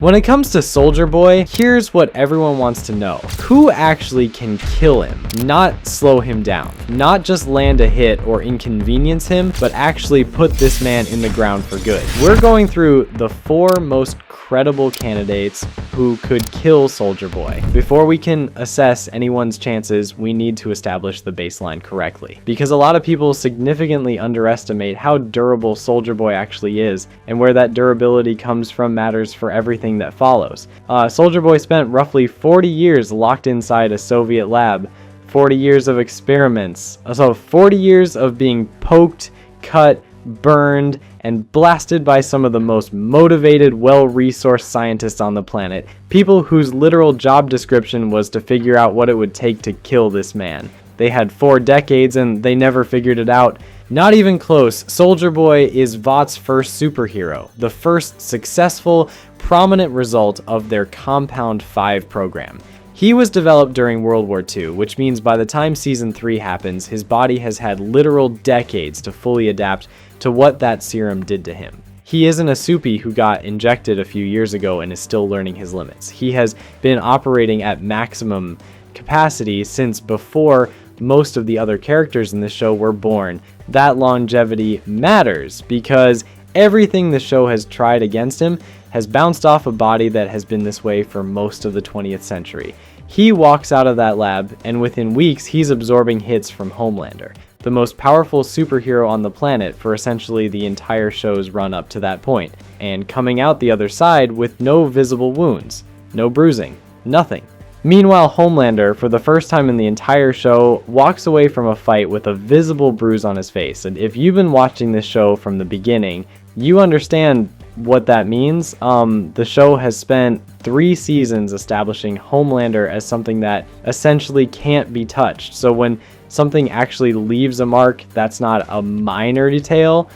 When it comes to Soldier Boy, here's what everyone wants to know. Who actually can kill him, not slow him down, not just land a hit or inconvenience him, but actually put this man in the ground for good? We're going through the 4 most credible candidates who could kill Soldier Boy. Before we can assess anyone's chances, we need to establish the baseline correctly, because a lot of people significantly underestimate how durable Soldier Boy actually is, and where that durability comes from matters for everything that follows. Soldier Boy spent roughly 40 years locked inside a Soviet lab, 40 years of experiments, so 40 years of being poked, cut, burned, and blasted by some of the most motivated, well-resourced scientists on the planet. People whose literal job description was to figure out what it would take to kill this man. They had 4 decades and they never figured it out. Not even close. Soldier Boy is Vought's first superhero, the first successful, prominent result of their Compound 5 program. He was developed during World War II, which means by the time Season 3 happens, his body has had literal decades to fully adapt to what that serum did to him. He isn't a soupy who got injected a few years ago and is still learning his limits. He has been operating at maximum capacity since before most of the other characters in the show were born. That longevity matters because everything the show has tried against him has bounced off a body that has been this way for most of the 20th century. He walks out of that lab, and within weeks, he's absorbing hits from Homelander, the most powerful superhero on the planet for essentially the entire show's run up to that point, and coming out the other side with no visible wounds, no bruising, nothing. Meanwhile, Homelander, for the first time in the entire show, walks away from a fight with a visible bruise on his face. And if you've been watching this show from the beginning, you understand what that means. The show has spent 3 seasons establishing Homelander as something that essentially can't be touched. So when something actually leaves a mark, that's not a minor detail.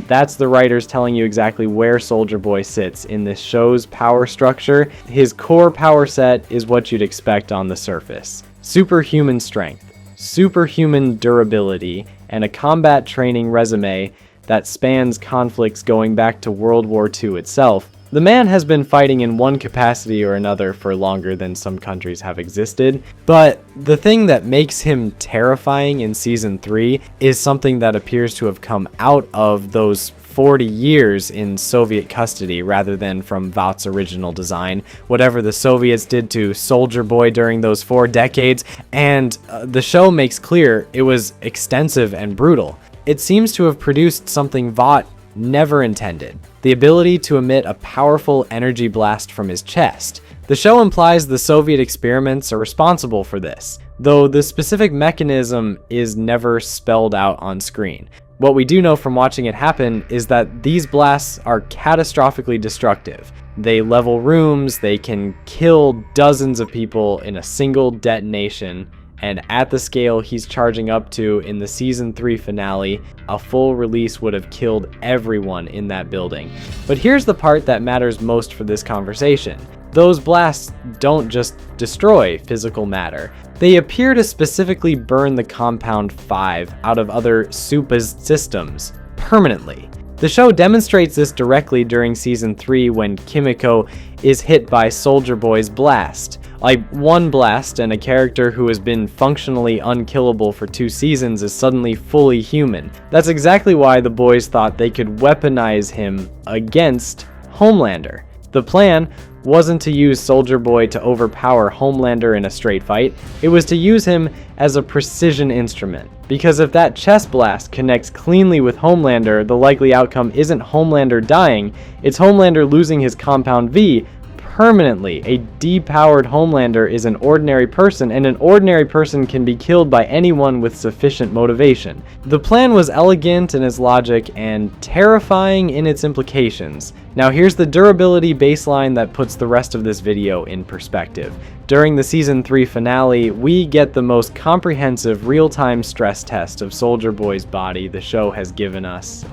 That's the writers telling you exactly where Soldier Boy sits in this show's power structure. His core power set is what you'd expect on the surface. Superhuman strength, superhuman durability, and a combat training resume that spans conflicts going back to World War II itself. The man has been fighting in one capacity or another for longer than some countries have existed, but the thing that makes him terrifying in Season 3 is something that appears to have come out of those 40 years in Soviet custody rather than from Vought's original design. Whatever the Soviets did to Soldier Boy during those 4 decades, and the show makes clear it was extensive and brutal. It seems to have produced something Vought never intended, the ability to emit a powerful energy blast from his chest. The show implies the Soviet experiments are responsible for this, though the specific mechanism is never spelled out on screen. What we do know from watching it happen is that these blasts are catastrophically destructive. They level rooms, they can kill dozens of people in a single detonation, and at the scale he's charging up to in the Season 3 finale, a full release would have killed everyone in that building. But here's the part that matters most for this conversation. Those blasts don't just destroy physical matter. They appear to specifically burn the Compound 5 out of other SUPA's systems permanently. The show demonstrates this directly during Season 3 when Kimiko is hit by Soldier Boy's blast. Like, one blast and a character who has been functionally unkillable for 2 seasons is suddenly fully human. That's exactly why the boys thought they could weaponize him against Homelander. The plan wasn't to use Soldier Boy to overpower Homelander in a straight fight, it was to use him as a precision instrument. Because if that chest blast connects cleanly with Homelander, the likely outcome isn't Homelander dying, it's Homelander losing his Compound V permanently. A depowered Homelander is an ordinary person, and an ordinary person can be killed by anyone with sufficient motivation. The plan was elegant in its logic and terrifying in its implications. Now here's the durability baseline that puts the rest of this video in perspective. During the Season 3 finale, we get the most comprehensive real-time stress test of Soldier Boy's body the show has given us.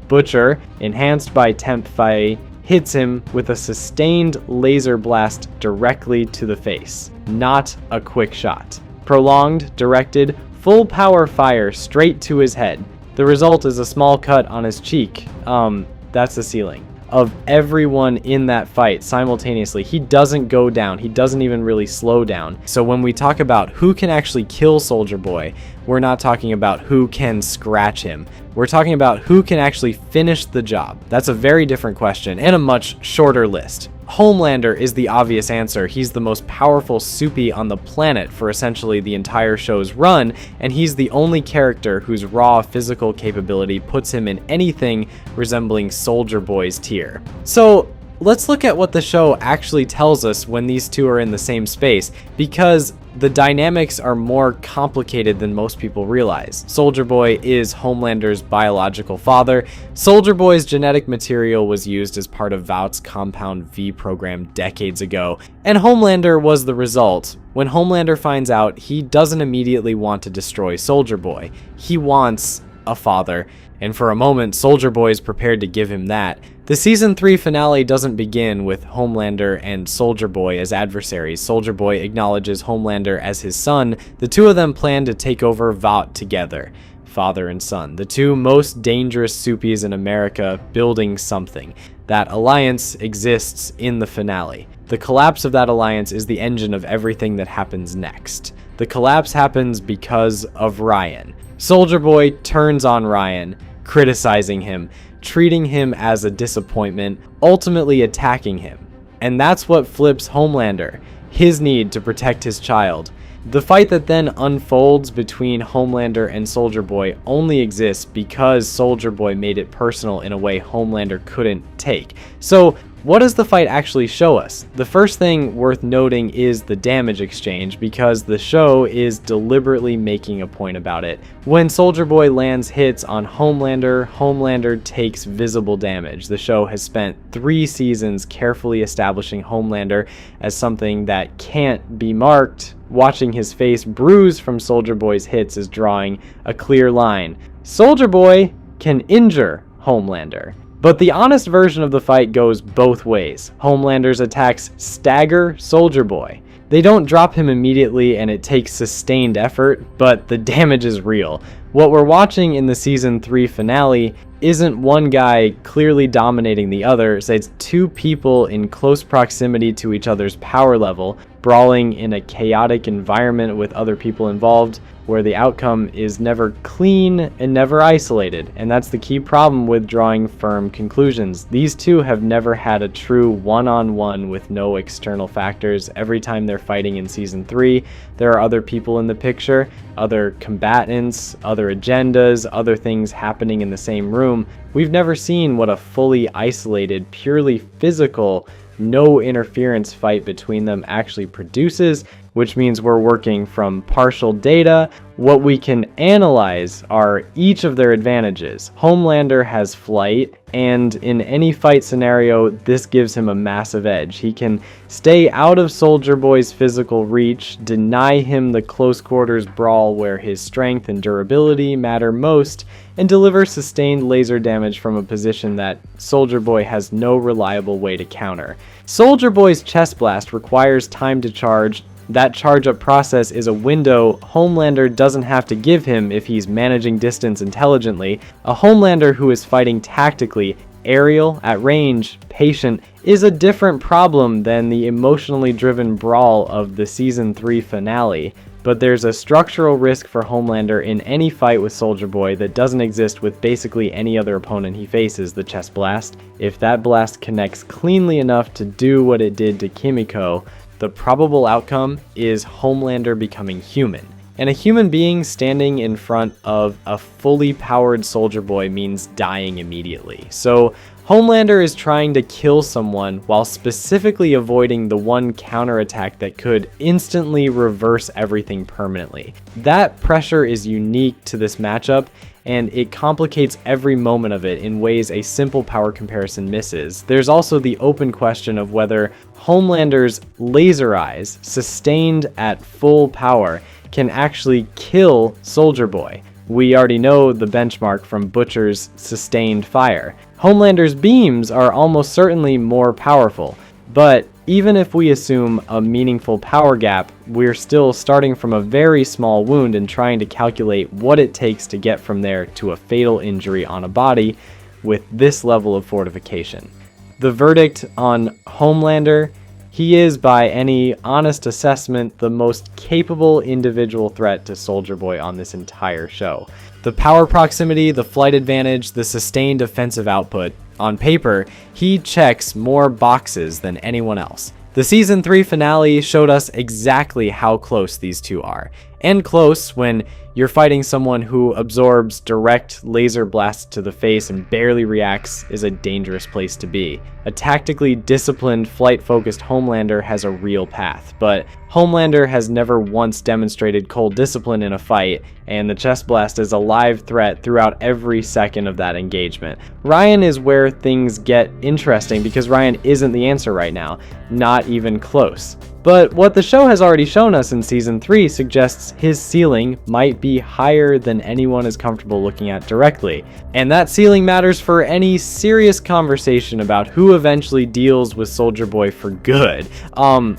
Butcher, enhanced by Temp Fey, hits him with a sustained laser blast directly to the face, not a quick shot. Prolonged, directed, full power fire straight to his head. The result is a small cut on his cheek. That's the ceiling. of everyone in that fight simultaneously. He doesn't go down. He doesn't even really slow down. So when we talk about who can actually kill Soldier Boy, we're not talking about who can scratch him. We're talking about who can actually finish the job. That's a very different question and a much shorter list. Homelander is the obvious answer. He's the most powerful Soupy on the planet for essentially the entire show's run, and he's the only character whose raw physical capability puts him in anything resembling Soldier Boy's tier. So let's look at what the show actually tells us when these two are in the same space, because the dynamics are more complicated than most people realize. Soldier Boy is Homelander's biological father. Soldier Boy's genetic material was used as part of Vought's Compound V program decades ago, and Homelander was the result. When Homelander finds out, he doesn't immediately want to destroy Soldier Boy. He wants a father, and for a moment, Soldier Boy is prepared to give him that. The season 3 finale doesn't begin with Homelander and Soldier Boy as adversaries. Soldier Boy acknowledges Homelander as his son. The two of them plan to take over Vought together, father and son, the two most dangerous Soupies in America building something. That alliance exists in the finale. The collapse of that alliance is the engine of everything that happens next. The collapse happens because of Ryan. Soldier Boy turns on Ryan, criticizing him, treating him as a disappointment, ultimately attacking him. And that's what flips Homelander, his need to protect his child. The fight that then unfolds between Homelander and Soldier Boy only exists because Soldier Boy made it personal in a way Homelander couldn't take. So what does the fight actually show us? The first thing worth noting is the damage exchange, because the show is deliberately making a point about it. When Soldier Boy lands hits on Homelander, Homelander takes visible damage. The show has spent 3 seasons carefully establishing Homelander as something that can't be marked. Watching his face bruise from Soldier Boy's hits is drawing a clear line. Soldier Boy can injure Homelander. But the honest version of the fight goes both ways. Homelander's attacks stagger Soldier Boy. They don't drop him immediately and it takes sustained effort, but the damage is real. What we're watching in the season 3 finale isn't one guy clearly dominating the other, it's 2 people in close proximity to each other's power level, brawling in a chaotic environment with other people involved, where the outcome is never clean and never isolated. And that's the key problem with drawing firm conclusions. These two have never had a true one-on-one with no external factors. Every time they're fighting in season 3, there are other people in the picture, other combatants, other agendas, other things happening in the same room. We've never seen what a fully isolated, purely physical, no interference fight between them actually produces, which means we're working from partial data. What we can analyze are each of their advantages. Homelander has flight, and in any fight scenario, this gives him a massive edge. He can stay out of Soldier Boy's physical reach, deny him the close quarters brawl where his strength and durability matter most, and deliver sustained laser damage from a position that Soldier Boy has no reliable way to counter. Soldier Boy's chest blast requires time to charge. That charge-up process is a window Homelander doesn't have to give him if he's managing distance intelligently. A Homelander who is fighting tactically, aerial, at range, patient, is a different problem than the emotionally driven brawl of the season 3 finale. But there's a structural risk for Homelander in any fight with Soldier Boy that doesn't exist with basically any other opponent he faces, the chest blast. If that blast connects cleanly enough to do what it did to Kimiko, the probable outcome is Homelander becoming human. And a human being standing in front of a fully powered Soldier Boy means dying immediately. So Homelander is trying to kill someone while specifically avoiding the one counterattack that could instantly reverse everything permanently. That pressure is unique to this matchup, and it complicates every moment of it in ways a simple power comparison misses. There's also the open question of whether Homelander's laser eyes, sustained at full power, can actually kill Soldier Boy. We already know the benchmark from Butcher's sustained fire. Homelander's beams are almost certainly more powerful, but even if we assume a meaningful power gap, we're still starting from a very small wound and trying to calculate what it takes to get from there to a fatal injury on a body with this level of fortification. The verdict on Homelander: he is, by any honest assessment, the most capable individual threat to Soldier Boy on this entire show. The power proximity, the flight advantage, the sustained offensive output. On paper, he checks more boxes than anyone else. The Season 3 finale showed us exactly how close these two are. And close when you're fighting someone who absorbs direct laser blasts to the face and barely reacts is a dangerous place to be. A tactically disciplined, flight-focused Homelander has a real path, but Homelander has never once demonstrated cold discipline in a fight, and the chest blast is a live threat throughout every second of that engagement. Ryan is where things get interesting because Ryan isn't the answer right now, not even close. But what the show has already shown us in Season 3 suggests his ceiling might be higher than anyone is comfortable looking at directly. And that ceiling matters for any serious conversation about who eventually deals with Soldier Boy for good.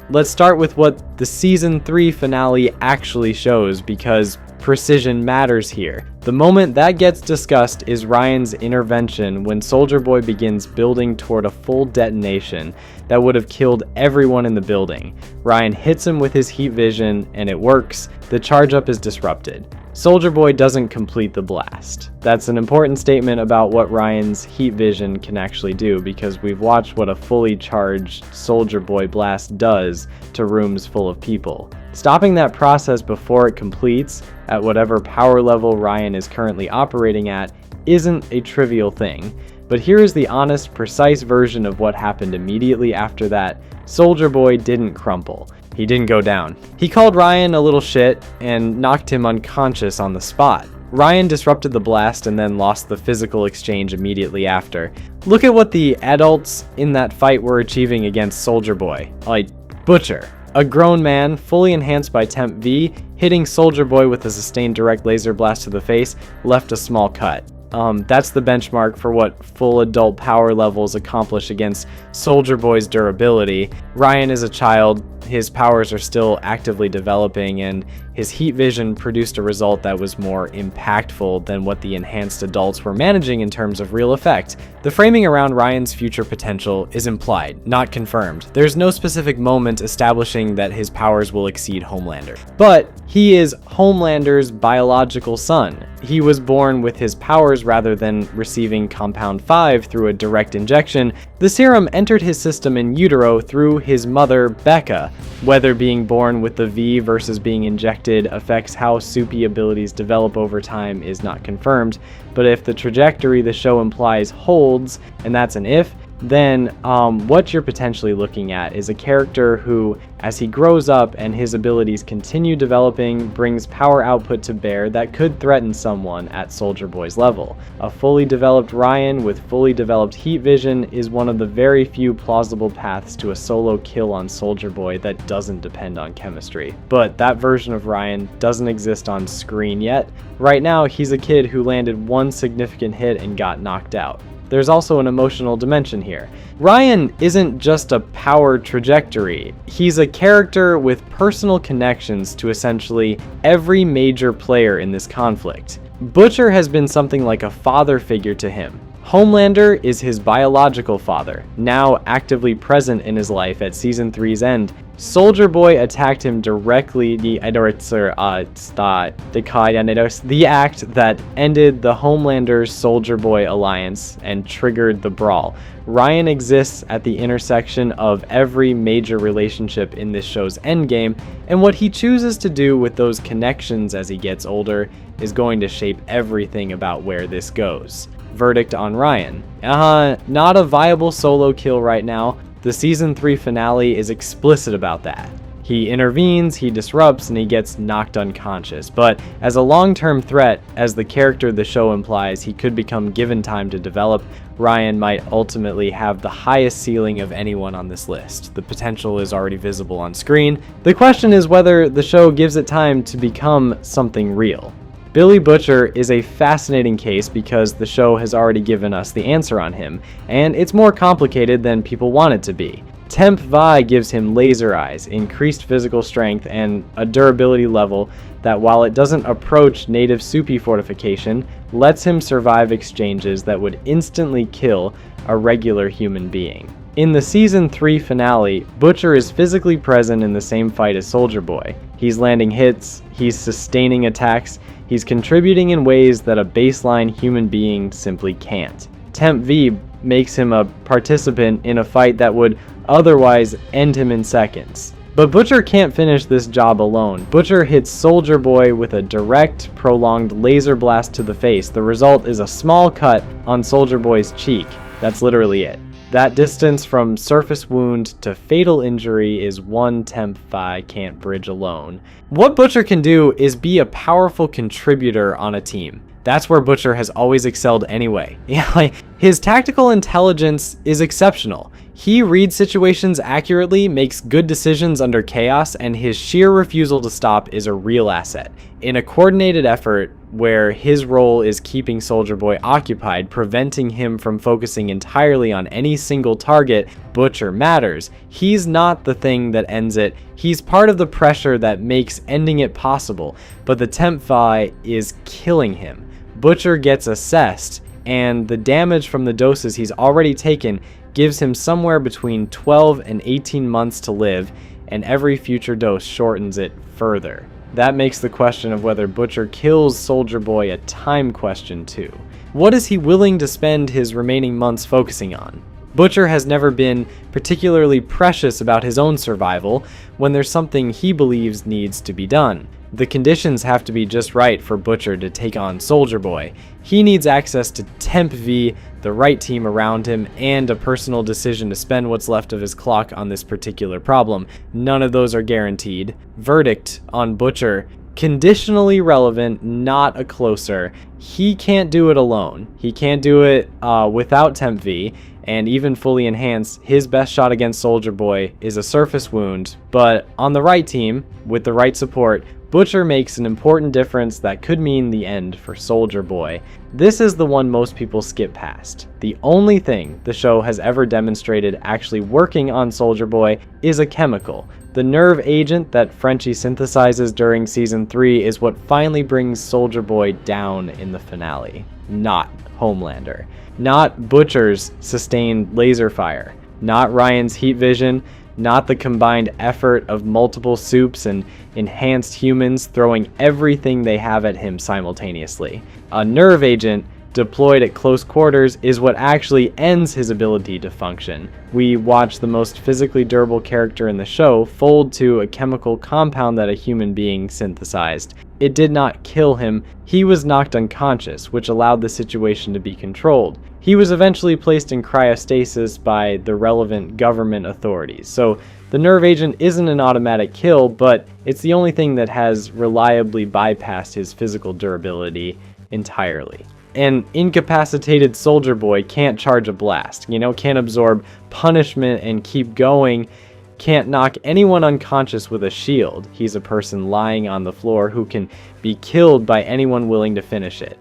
Let's start with what the Season 3 finale actually shows, because precision matters here. The moment that gets discussed is Ryan's intervention when Soldier Boy begins building toward a full detonation that would have killed everyone in the building. Ryan hits him with his heat vision and it works. The charge up is disrupted. Soldier Boy doesn't complete the blast. That's an important statement about what Ryan's heat vision can actually do, because we've watched what a fully charged Soldier Boy blast does to rooms full of people. Stopping that process before it completes at whatever power level Ryan is currently operating at isn't a trivial thing. But here is the honest, precise version of what happened immediately after that. Soldier Boy didn't crumple. He didn't go down. He called Ryan a little shit and knocked him unconscious on the spot. Ryan disrupted the blast and then lost the physical exchange immediately after. Look at what the adults in that fight were achieving against Soldier Boy. Like, Butcher, a grown man, fully enhanced by Temp V, hitting Soldier Boy with a sustained direct laser blast to the face, left a small cut. That's the benchmark for what full adult power levels accomplish against Soldier Boy's durability. Ryan is a child, his powers are still actively developing, and his heat vision produced a result that was more impactful than what the enhanced adults were managing in terms of real effect. The framing around Ryan's future potential is implied, not confirmed. There's no specific moment establishing that his powers will exceed Homelander. But he is Homelander's biological son. He was born with his powers rather than receiving Compound 5 through a direct injection. The serum entered his system in utero through his mother, Becca. Whether being born with the V versus being injected affects how Soupy abilities develop over time is not confirmed, but if the trajectory the show implies holds, and that's an if, then what you're potentially looking at is a character who, as he grows up and his abilities continue developing, brings power output to bear that could threaten someone at Soldier Boy's level. A fully developed Ryan with fully developed heat vision is one of the very few plausible paths to a solo kill on Soldier Boy that doesn't depend on chemistry. But that version of Ryan doesn't exist on screen yet. Right now, he's a kid who landed one significant hit and got knocked out. There's also an emotional dimension here. Ryan isn't just a power trajectory. He's a character with personal connections to essentially every major player in this conflict. Butcher has been something like a father figure to him. Homelander is his biological father, now actively present in his life at Season 3's end. Soldier Boy attacked him directly, the act that ended the Homelander's Soldier Boy alliance and triggered the brawl. Ryan exists at the intersection of every major relationship in this show's endgame, and what he chooses to do with those connections as he gets older is going to shape everything about where this goes. Verdict on Ryan: not a viable solo kill right now. The Season 3 finale is explicit about that. He intervenes, he disrupts, and he gets knocked unconscious. But as a long-term threat, as the character the show implies he could become given time to develop, Ryan might ultimately have the highest ceiling of anyone on this list. The potential is already visible on screen. The question is whether the show gives it time to become something real. Billy Butcher is a fascinating case because the show has already given us the answer on him, and it's more complicated than people want it to be. Temp Vi gives him laser eyes, increased physical strength, and a durability level that, while it doesn't approach native Soupy fortification, lets him survive exchanges that would instantly kill a regular human being. In the Season 3 finale, Butcher is physically present in the same fight as Soldier Boy. He's landing hits, he's sustaining attacks, he's contributing in ways that a baseline human being simply can't. Temp V makes him a participant in a fight that would otherwise end him in seconds. But Butcher can't finish this job alone. Butcher hits Soldier Boy with a direct, prolonged laser blast to the face. The result is a small cut on Soldier Boy's cheek. That's literally it. That distance from surface wound to fatal injury is one Temp Phi can't bridge alone. What Butcher can do is be a powerful contributor on a team. That's where Butcher has always excelled anyway. His tactical intelligence is exceptional. He reads situations accurately, makes good decisions under chaos, and his sheer refusal to stop is a real asset. In a coordinated effort where his role is keeping Soldier Boy occupied, preventing him from focusing entirely on any single target, Butcher matters. He's not the thing that ends it. He's part of the pressure that makes ending it possible, but the Temp Phi is killing him. Butcher gets assessed, and the damage from the doses he's already taken gives him somewhere between 12 and 18 months to live, and every future dose shortens it further. That makes the question of whether Butcher kills Soldier Boy a time question too. What is he willing to spend his remaining months focusing on? Butcher has never been particularly precious about his own survival when there's something he believes needs to be done. The conditions have to be just right for Butcher to take on Soldier Boy. He needs access to Temp V, the right team around him, and a personal decision to spend what's left of his clock on this particular problem. None of those are guaranteed. Verdict on Butcher: conditionally relevant, not a closer. He can't do it alone. He can't do it without Temp V, and even fully enhanced, his best shot against Soldier Boy is a surface wound. But on the right team, with the right support, Butcher makes an important difference that could mean the end for Soldier Boy. This is the one most people skip past. The only thing the show has ever demonstrated actually working on Soldier Boy is a chemical. The nerve agent that Frenchie synthesizes during Season 3 is what finally brings Soldier Boy down in the finale, not Homelander. Not Butcher's sustained laser fire, not Ryan's heat vision, not the combined effort of multiple soups and enhanced humans throwing everything they have at him simultaneously. A nerve agent deployed at close quarters is what actually ends his ability to function. We watch the most physically durable character in the show fold to a chemical compound that a human being synthesized. It did not kill him. He was knocked unconscious, which allowed the situation to be controlled. He was eventually placed in cryostasis by the relevant government authorities. So the nerve agent isn't an automatic kill, but it's the only thing that has reliably bypassed his physical durability entirely. An incapacitated Soldier Boy can't charge a blast, can't absorb punishment and keep going, can't knock anyone unconscious with a shield. He's a person lying on the floor who can be killed by anyone willing to finish it.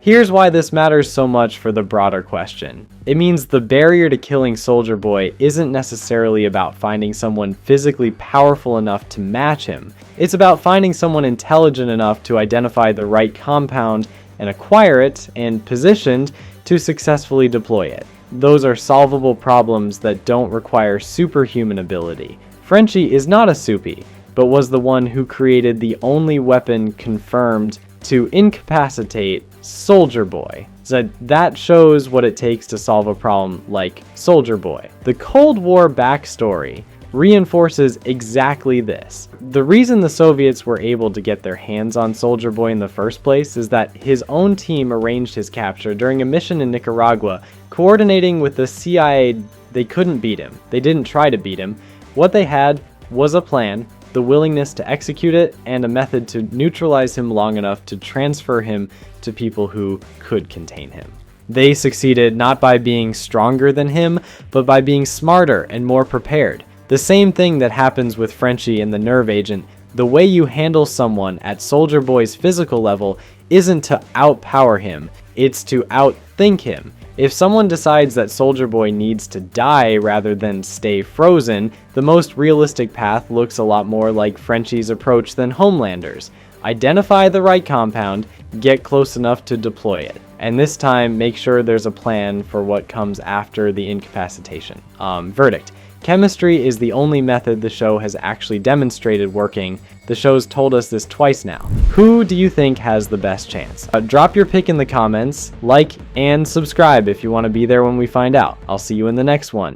Here's why this matters so much for the broader question. It means the barrier to killing Soldier Boy isn't necessarily about finding someone physically powerful enough to match him. It's about finding someone intelligent enough to identify the right compound and acquire it, and positioned to successfully deploy it. Those are solvable problems that don't require superhuman ability. Frenchie is not a soupy, but was the one who created the only weapon confirmed to incapacitate Soldier Boy. So that shows what it takes to solve a problem like Soldier Boy. The Cold War backstory reinforces exactly this. The reason the Soviets were able to get their hands on Soldier Boy in the first place is that his own team arranged his capture during a mission in Nicaragua. Coordinating with the CIA, they couldn't beat him. They didn't try to beat him. What they had was a plan, the willingness to execute it, and a method to neutralize him long enough to transfer him to people who could contain him. They succeeded not by being stronger than him, but by being smarter and more prepared. The same thing that happens with Frenchie and the nerve agent. The way you handle someone at Soldier Boy's physical level isn't to outpower him, it's to outthink him. If someone decides that Soldier Boy needs to die rather than stay frozen, the most realistic path looks a lot more like Frenchie's approach than Homelander's. Identify the right compound, get close enough to deploy it. And this time, make sure there's a plan for what comes after the incapacitation. Verdict. Chemistry is the only method the show has actually demonstrated working. The show's told us this twice now. Who do you think has the best chance? Drop your pick in the comments, like, and subscribe if you want to be there when we find out. I'll see you in the next one.